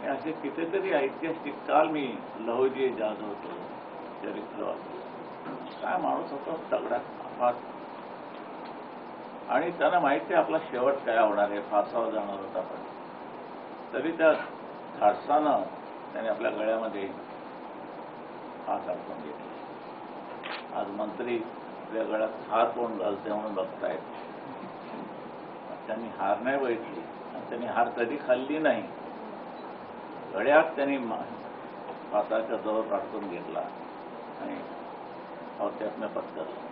असे कितीतरी ऐतिहासिक काल मी लहोजी जाधवतो चरित्र वाचलं. काय माणूस होता तगडा फार, आणि त्यांना माहिती आहे आपला शेवट काय होणार आहे, फासावर जाणार होता. पण तरी त्या धाडसानं त्याने आपल्या गळ्यामध्ये फास अडकून घेतला. आज मंत्री आपल्या गळ्यात हार कोण घालते म्हणून बघतायत. त्यांनी हार नाही बघितली आणि त्यांनी हार कधी खाल्ली नाही. गळ्यात त्यांनी फासाच्या जवळ अडकून घेतला आणि त्यातनं पत्करला.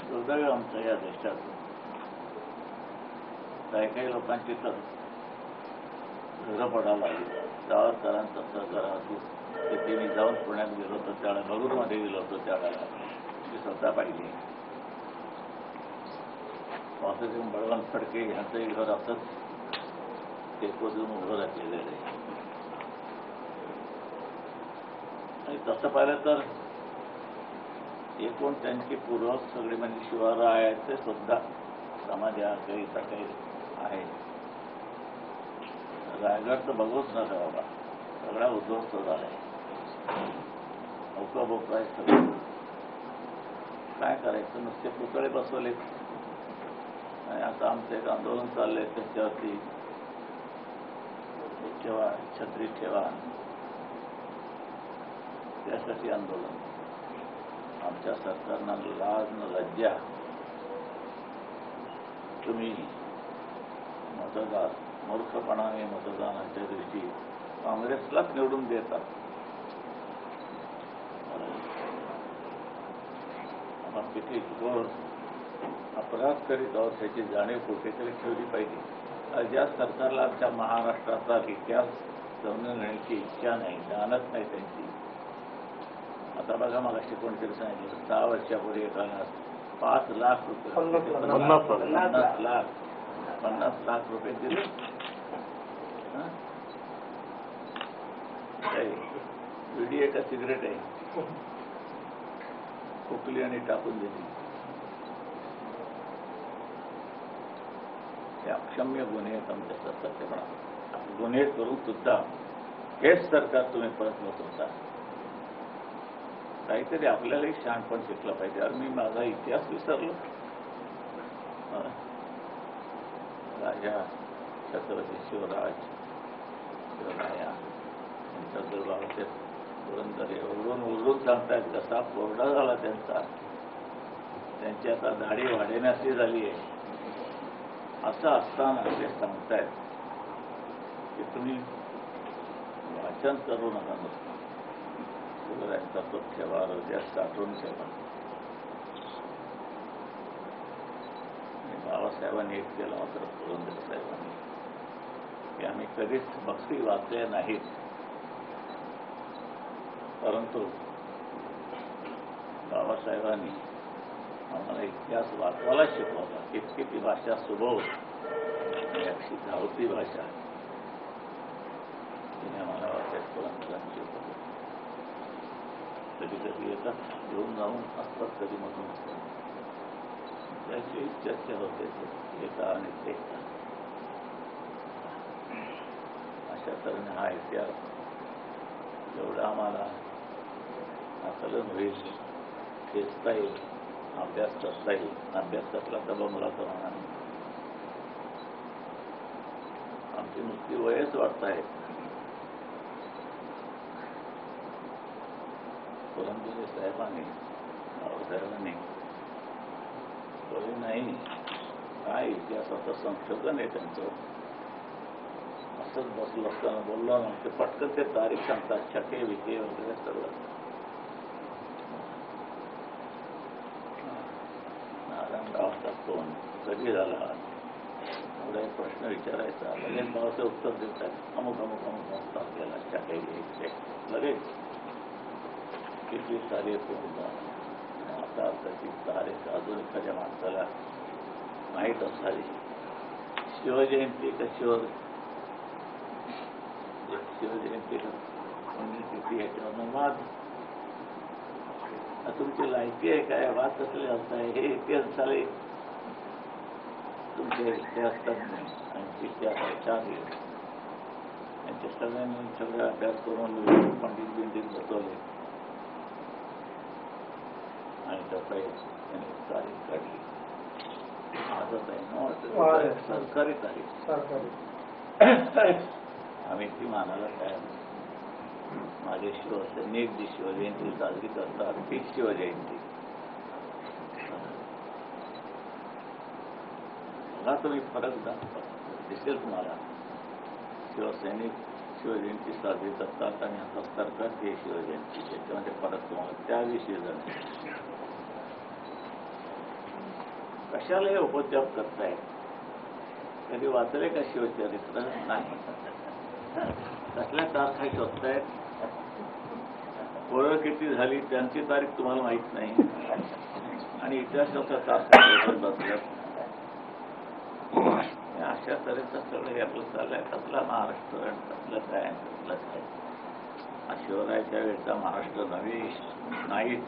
दुर्दैव आमचं या देशात काही काही लोकांची तर घरं पडायला लागली. सावरकरांचं असं घरा तिथे मी जाऊन पुण्यात गेलो होतो त्यावेळेला, भरूरमध्ये गेलो होतो त्यावेळेला मी स्वतः पाहिली. वासुदेव बळवंत फडके ह्यांचंही घर असंच टेकोजून उभं राहिलेलं आहे. आणि तसं पाहिलं तर एकूण त्यांची पूर्वज सगळी म्हणजे शिवरायाचे सुद्धा समाजाकडे काही आहे. रायगड तर बघूच नका बाबा, सगळा उद्ध्वस्त झालाय, अवका बोका आहे सगळं. काय करायचं, नुसते पुतळे बसवलेत. आणि आता आमचं एक आंदोलन चाललंय त्याच्यावरती ठेवा, छत्री ठेवा, त्यासाठी आंदोलन. आमच्या सरकारनं लाज न लज्जा तुम्ही मतदार मूर्खपणाने मतदानाच्या दिवशी काँग्रेसलाच निवडून देतात. आपण किती घोर अपराध करीत आहोत त्याची जाणीव कुठेतरी ठेवली पाहिजे. ज्या सरकारला आमच्या महाराष्ट्राचा इतिहास समजून घेण्याची इच्छा नाही, जाणत नाही त्यांची. आता बघा मला कोणीतरी सांगितलं 6 वर्षापूर्वी एकाला 5 लाख रुपये 50 लाख रुपये दिले. विडी आहे का सिगरेट आहे, खोकली आणि टाकून दिली. हे अक्षम्य गुन्हे आहेत आमच्या सरकारचे. पण गुन्हे करून सुद्धा हेच सरकार तुम्ही परत बसवता. काहीतरी आपल्यालाही शहाणपण शिकलं पाहिजे. अरे मी माझा इतिहास विसरलो. राजा छत्रपती शिवराया त्यांचा दुर्भाग्य पुरंदर ओरडून सांगतायत कसा कोरडा झाला त्यांचा. त्यांची आता दाढी वाढण्याची झाली आहे. असं असताना ते सांगतायत की तुम्ही वाचन करू नका, नुसतं शिवरायांचा तो ठेवा, हृदयात साठवून ठेवा. बाबासाहेबांनी एक केलं मात्र पुरंदर साहेबांनी की आम्ही कधीच बक्षी वाचल्या नाहीत, परंतु बाबासाहेबांनी आम्हाला इतिहास वाचवायला शिकवला. इतकी ती भाषा सुबोध आणि अशी धावती भाषा तिने आम्हाला वाचायला पुरंदरांनी शिकवलं. कधी कधी येतात, घेऊन जाऊन असतात, कधी मधून असतात. त्याची चर्चा होते एका आणि ते अशा तऱ्हेने हा इतिहास जेवढा आम्हाला आकलन होईल, खेचता येईल, अभ्यास करता येईल. अभ्यास कसला तर मुलाचा म्हणा. आमची नुसती वयच वाटत आहेत. पुरंदरे साहेबांनी बाबासाहेबांनी वय नाही, काय इतिहासाचं संशोधन आहे त्यांचं. असंच बसलं असताना बोललो ना ते पटकन ते तारीख सांगतात, छके विके वगैरे सगळं. नारायणरावांचा फोन कधी झाला, एवढा एक प्रश्न विचारायचा, लगेच भावाचं उत्तर देतात, अमुक अमुक अमुक अमुक तारखेला छके विके, लगेच किती तारीख पूर्ण. आता त्याची तारीख अजून एखाद्या माणसाला माहीत असावी. शिवजयंती का शिवजयंती पुण्यतिथी याच्यावर वाद. तुमची लायकी आहे काय, वाद कसले घालताय? हे इतिहास झाले तुमचे इतिहास तज्ञ आणि इतिहासाच्या ते सगळ्यांनी सगळे अभ्यास करून पंडित बिंडित बसवले आणि त्याचा त्यांनी तारीख काढली. आजच आहे ना सरकारी तारीख. आम्ही ती मानायला तयार नाही. माझे शिवसैनिक एक जी शिवजयंती साजरी करतात तीच शिवजयंती. बघा तुम्ही फरक दिसेल तुम्हाला. शिवसैनिक शिवजयंती साजरी करतात आणि आता सरकारची शिवजयंती, त्याच्यामध्ये फरक तुम्हाला त्याविषयी जाणे. कशाला हे उपद्व्याप करतायत? कधी वाचले का शिवचरित्र? नाही. कसल्या तारखा शोधतायत? पोरं किती झाली त्यांची तारीख तुम्हाला माहित नाही आणि इतिहासाचा तारखा शोधत बसल्यात. अशा तऱ्हेचं सगळं आपलं चाललंय. कसला महाराष्ट्र, कसलं काय, कसलं काय. शिवरायाच्या वेळचा महाराष्ट्र नव्हे, नाहीच.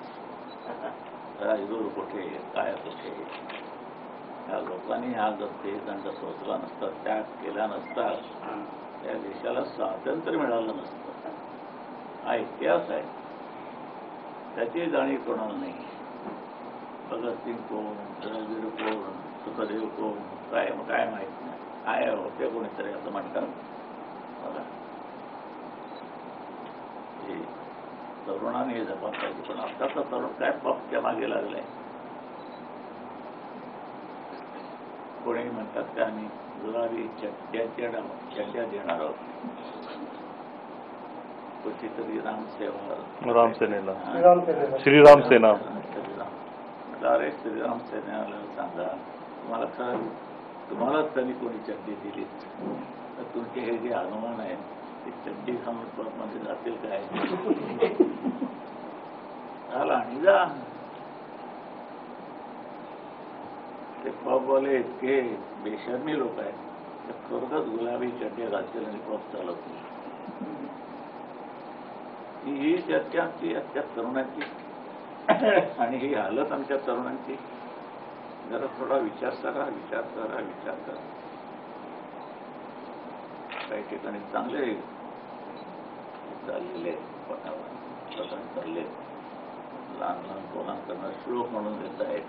राजगुरू कुठे, काय कुठे. या लोकांनी हा जर ते दंड सोचला नसता, त्याग केला नसता, त्या देशाला स्वातंत्र्य मिळालं नसतं. हा इतिहास आहे. त्याची जाणीव कोणाला नाही. भगतसिंग कोण, धर्मवीर कोण, सुखदेव कोण, काय काय माहित नाही. काय होते कोणीतरी असं म्हणतात. बघा तरुणाने हे जपा पाहिजे. पण आताचा तरुण काय बाबच्या मागे लागलाय. कोणी म्हणतात की आम्ही गुलाबी चड्ड्या देणार आहोत कुठेतरी रामसेनेला, श्रीराम सेना. म्हटलं अरे श्रीराम सेनेला सांगा तुम्हालाच त्यांनी कोणी चड्डी दिली तर तुमचे हे जे अनुमान आहे ते चड्डी घालून मध्ये जातील काय? झाला आणि जा. ते पबवाले इतके बेशर्मी लोक आहेत ते खरोखरच गुलाबी चड्डे घालतील आणि पब चालवतील. ही चर्चा आमची त्या तरुणांची आणि ही हालत आमच्या तरुणांची. जरा थोडा विचार करा. काही ठिकाणी चांगले चाललेले प्रसंग चालले. लहान पोरांकडनं श्लोक म्हणून देत आहेत.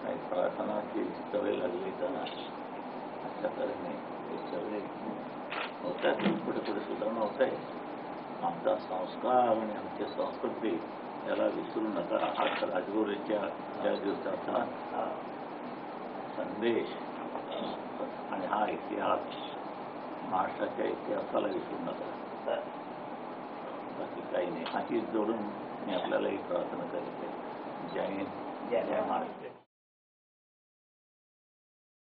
काही प्रार्थनाची सवय लागली त्यांना. अशा तऱ्हेने हे सगळे होत आहेत. पुढे सुधारणा होत आहे. आमचा संस्कार आणि आमची संस्कृती याला विसरू नका. हा राजगुरूंच्या या दिवसाचा संदेश आणि हा इतिहास महाराष्ट्राच्या इतिहासाला विसरू नका. बाकी काही नाही. अशी जोडून मी आपल्याला ही प्रार्थना करते. जय हिंद, जय महाराष्ट्र.